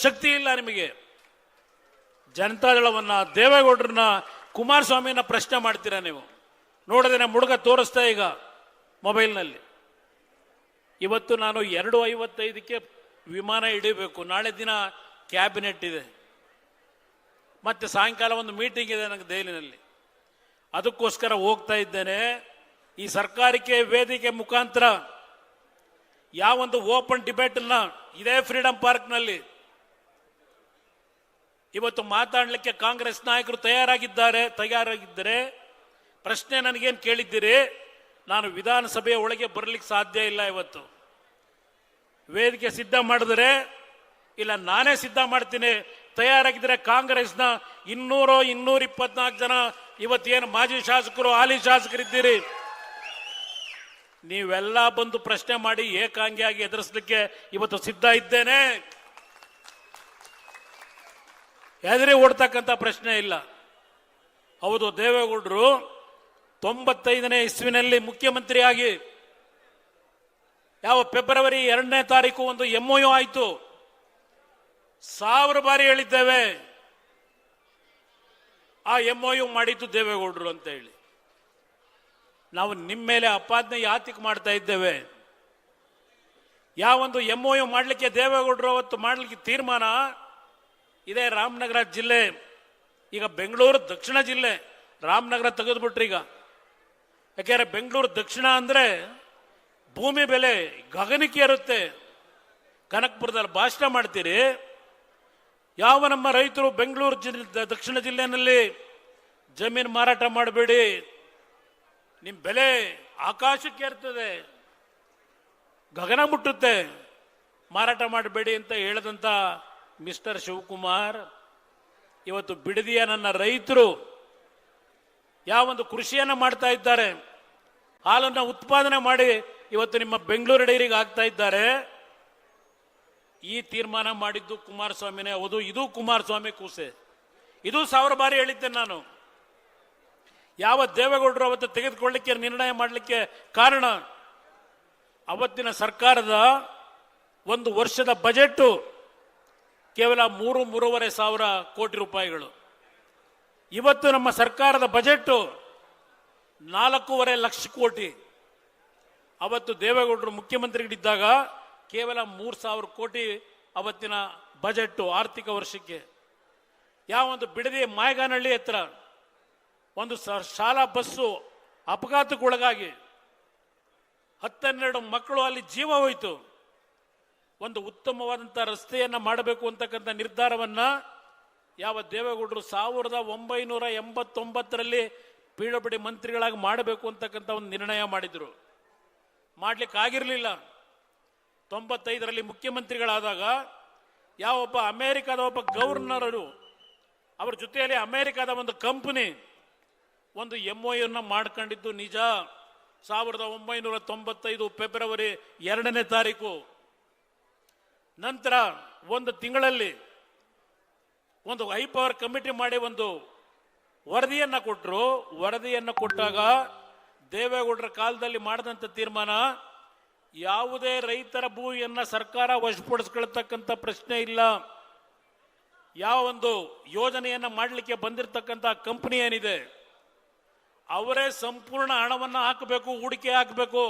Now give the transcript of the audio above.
ಶಕ್ತಿ ಇಲ್ಲ ನಿಮಗೆ. ಜನತಾದಳವನ್ನ, ದೇವೇಗೌಡರನ್ನ, ಕುಮಾರಸ್ವಾಮಿಯನ್ನ ಪ್ರಶ್ನೆ ಮಾಡ್ತೀರಾ ನೀವು? ನೋಡಿದ್ರೆ ಮುಡುಗ ತೋರಿಸ್ತಾ ಈಗ ಮೊಬೈಲ್ನಲ್ಲಿ. ಇವತ್ತು ನಾನು 2:55ಕ್ಕೆ ವಿಮಾನ ಹಿಡಿಬೇಕು. ನಾಳೆ ದಿನ ಕ್ಯಾಬಿನೆಟ್ ಇದೆ, ಮತ್ತೆ ಸಾಯಂಕಾಲ ಒಂದು ಮೀಟಿಂಗ್ ಇದೆ ನನಗೆ ದೆಹಲಿನಲ್ಲಿ. ಅದಕ್ಕೋಸ್ಕರ ಹೋಗ್ತಾ ಇದ್ದೇನೆ. ಈ ಸರ್ಕಾರಕ್ಕೆ ವೇದಿಕೆ ಮುಖಾಂತರ ಯಾವೊಂದು ಓಪನ್ ಡಿಬೇಟ್ ಅನ್ನ ಇದೇ ಫ್ರೀಡಂ ಪಾರ್ಕ್ನಲ್ಲಿ ಇವತ್ತು ಮಾತಾಡಲಿಕ್ಕೆ ಕಾಂಗ್ರೆಸ್ ನಾಯಕರು ತಯಾರಾಗಿದ್ದರೆ ಪ್ರಶ್ನೆ ನನಗೇನು ಕೇಳಿದ್ದೀರಿ? ನಾನು ವಿಧಾನಸಭೆಯ ಒಳಗೆ ಬರಲಿಕ್ಕೆ ಸಾಧ್ಯ ಇಲ್ಲ. ಇವತ್ತು ವೇದಿಕೆ ಸಿದ್ಧ ಮಾಡಿದ್ರೆ ಇಲ್ಲ ನಾನೇ ಸಿದ್ಧ ಮಾಡ್ತೀನಿ. ತಯಾರಾಗಿದ್ದರೆ ಕಾಂಗ್ರೆಸ್ನ 224 ಜನ ಇವತ್ತೇನು ಮಾಜಿ ಶಾಸಕರು, ಹಾಲಿ ಶಾಸಕರಿದ್ದೀರಿ, ನೀವೆಲ್ಲ ಬಂದು ಪ್ರಶ್ನೆ ಮಾಡಿ ಏಕಾಂಗಿಯಾಗಿ ಎದುರಿಸಲಿಕ್ಕೆ ಇವತ್ತು ಸಿದ್ಧ ಇದ್ದೇನೆ. ಹೆದರಿ ಓಡ್ತಕ್ಕಂಥ ಪ್ರಶ್ನೆ ಇಲ್ಲ. ಹೌದು, ದೇವೇಗೌಡರು 95ನೇ ಇಸ್ವಿನಲ್ಲಿ ಮುಖ್ಯಮಂತ್ರಿಯಾಗಿ ಯಾವ ಫೆಬ್ರವರಿ 2ನೇ ತಾರೀಕು ಒಂದು MOU ಆಯಿತು. 1000 ಬಾರಿ ಹೇಳಿದ್ದೇವೆ ಆ MOU ಮಾಡಿದ್ದು ದೇವೇಗೌಡರು ಅಂತ ಹೇಳಿ. ನಾವು ನಿಮ್ಮ ಮೇಲೆ ಅಪಾದನೆ ಯಾತಿಗೆ ಮಾಡ್ತಾ ಇದ್ದೇವೆ? ಯಾವೊಂದು MOU ಮಾಡಲಿಕ್ಕೆ ದೇವೇಗೌಡರು ಅವತ್ತು ಮಾಡಲಿಕ್ಕೆ ತೀರ್ಮಾನ ಇದೇ ರಾಮನಗರ ಜಿಲ್ಲೆ, ಈಗ ಬೆಂಗಳೂರು ದಕ್ಷಿಣ ಜಿಲ್ಲೆ, ರಾಮನಗರ ತೆಗೆದುಬಿಟ್ರಿ ಈಗ. ಯಾಕೆಂದ್ರೆ ಬೆಂಗಳೂರು ದಕ್ಷಿಣ ಅಂದ್ರೆ ಭೂಮಿ ಬೆಲೆ ಗಗನಕ್ಕೆ ಇರುತ್ತೆ. ಕನಕಪುರದಲ್ಲಿ ಭಾಷಣ ಮಾಡ್ತೀರಿ, ಯಾವ ನಮ್ಮ ರೈತರು ಬೆಂಗಳೂರು ದಕ್ಷಿಣ ಜಿಲ್ಲೆನಲ್ಲಿ ಜಮೀನು ಮಾರಾಟ ಮಾಡಬೇಡಿ, ನಿಮ್ಮ ಬೆಲೆ ಆಕಾಶಕ್ಕೆ ಇರ್ತದೆ, ಗಗನ ಮುಟ್ಟುತ್ತೆ, ಮಾರಾಟ ಮಾಡಬೇಡಿ ಅಂತ ಹೇಳದಂತ ಮಿಸ್ಟರ್ ಶಿವಕುಮಾರ್ ಇವತ್ತು ಬಿಡದಿಯ ನನ್ನ ರೈತರು ಯಾವೊಂದು ಕೃಷಿಯನ್ನ ಮಾಡ್ತಾ ಇದ್ದಾರೆ, ಹಾಲನ್ನು ಉತ್ಪಾದನೆ ಮಾಡಿ ಇವತ್ತು ನಿಮ್ಮ ಬೆಂಗಳೂರು ಡೈರಿಗೆ ಆಗ್ತಾ ಇದ್ದಾರೆ. ಈ ತೀರ್ಮಾನ ಮಾಡಿದ್ದು ಕುಮಾರಸ್ವಾಮಿನೇ. ಹೌದು, ಇದು ಕುಮಾರಸ್ವಾಮಿ ಕೂಸೆ. ಇದು 1000 ಬಾರಿ ಹೇಳಿದ್ದೆ ನಾನು. ಯಾವ ದೇವೇಗೌಡರು ಅವತ್ತು ತೆಗೆದುಕೊಳ್ಳಲಿಕ್ಕೆ ನಿರ್ಣಯ ಮಾಡಲಿಕ್ಕೆ ಕಾರಣ, ಅವತ್ತಿನ ಸರ್ಕಾರದ ಒಂದು ವರ್ಷದ ಬಜೆಟ್ ಕೇವಲ 3-3.5 ಸಾವಿರ ಕೋಟಿ ರೂಪಾಯಿಗಳು. ಇವತ್ತು ನಮ್ಮ ಸರ್ಕಾರದ ಬಜೆಟ್ 4.5 ಲಕ್ಷ ಕೋಟಿ. ಅವತ್ತು ದೇವೇಗೌಡರು ಮುಖ್ಯಮಂತ್ರಿಗಳಿದ್ದಾಗ ಕೇವಲ 3,000 ಕೋಟಿ ಅವತ್ತಿನ ಬಜೆಟ್ ಆರ್ಥಿಕ ವರ್ಷಕ್ಕೆ. ಯಾವೊಂದು ಬಿಡದಿ ಮಾಯಗಾನಹಳ್ಳಿ ಹತ್ರ ಒಂದು ಶಾಲಾ ಬಸ್ಸು ಅಪಘಾತಕ್ಕೊಳಗಾಗಿ 10-12 ಮಕ್ಕಳು ಅಲ್ಲಿ ಜೀವ ಹೋಯಿತು. ಒಂದು ಉತ್ತಮವಾದಂಥ ರಸ್ತೆಯನ್ನು ಮಾಡಬೇಕು ಅಂತಕ್ಕಂಥ ನಿರ್ಧಾರವನ್ನ ಯಾವ ದೇವೇಗೌಡರು 1989ರಲ್ಲಿ PWD ಮಂತ್ರಿಗಳಾಗಿ ಮಾಡಬೇಕು ಅಂತಕ್ಕಂಥ ಒಂದು ನಿರ್ಣಯ ಮಾಡಿದ್ರು. ಮಾಡ್ಲಿಕ್ಕೆ ಆಗಿರಲಿಲ್ಲ. 95ರಲ್ಲಿ ಮುಖ್ಯಮಂತ್ರಿಗಳಾದಾಗ ಯಾವೊಬ್ಬ ಅಮೆರಿಕದ ಒಬ್ಬ ಗವರ್ನರು ಅವರ ಜೊತೆಯಲ್ಲಿ ಅಮೆರಿಕದ ಒಂದು ಕಂಪನಿ ಒಂದು MOU ಮಾಡ್ಕೊಂಡಿದ್ದು ನಿಜ. 1995 ಫೆಬ್ರವರಿ 2ನೇ ತಾರೀಕು. ನಂತರ ಒಂದು ತಿಂಗಳಲ್ಲಿ ಒಂದು ಹೈಪವರ್ ಕಮಿಟಿ ಮಾಡಿ ಒಂದು ವರದಿಯನ್ನ ಕೊಟ್ಟರು. ವರದಿಯನ್ನು ಕೊಟ್ಟಾಗ ದೇವೇಗೌಡರ ಕಾಲದಲ್ಲಿ ಮಾಡಿದಂಥ ತೀರ್ಮಾನ, ಯಾವುದೇ ರೈತರ ಭೂಮಿಯನ್ನ ಸರ್ಕಾರ ವಶಪಡಿಸಿಕೊಳ್ಳತಕ್ಕಂಥ ಪ್ರಶ್ನೆ ಇಲ್ಲ. ಯಾವ ಒಂದು ಯೋಜನೆಯನ್ನ ಮಾಡಲಿಕ್ಕೆ ಬಂದಿರತಕ್ಕಂಥ ಕಂಪನಿ ಏನಿದೆ ಅವರೇ ಸಂಪೂರ್ಣ ಹಣವನ್ನು ಹಾಕಬೇಕು, ಹೂಡಿಕೆ ಹಾಕಬೇಕು.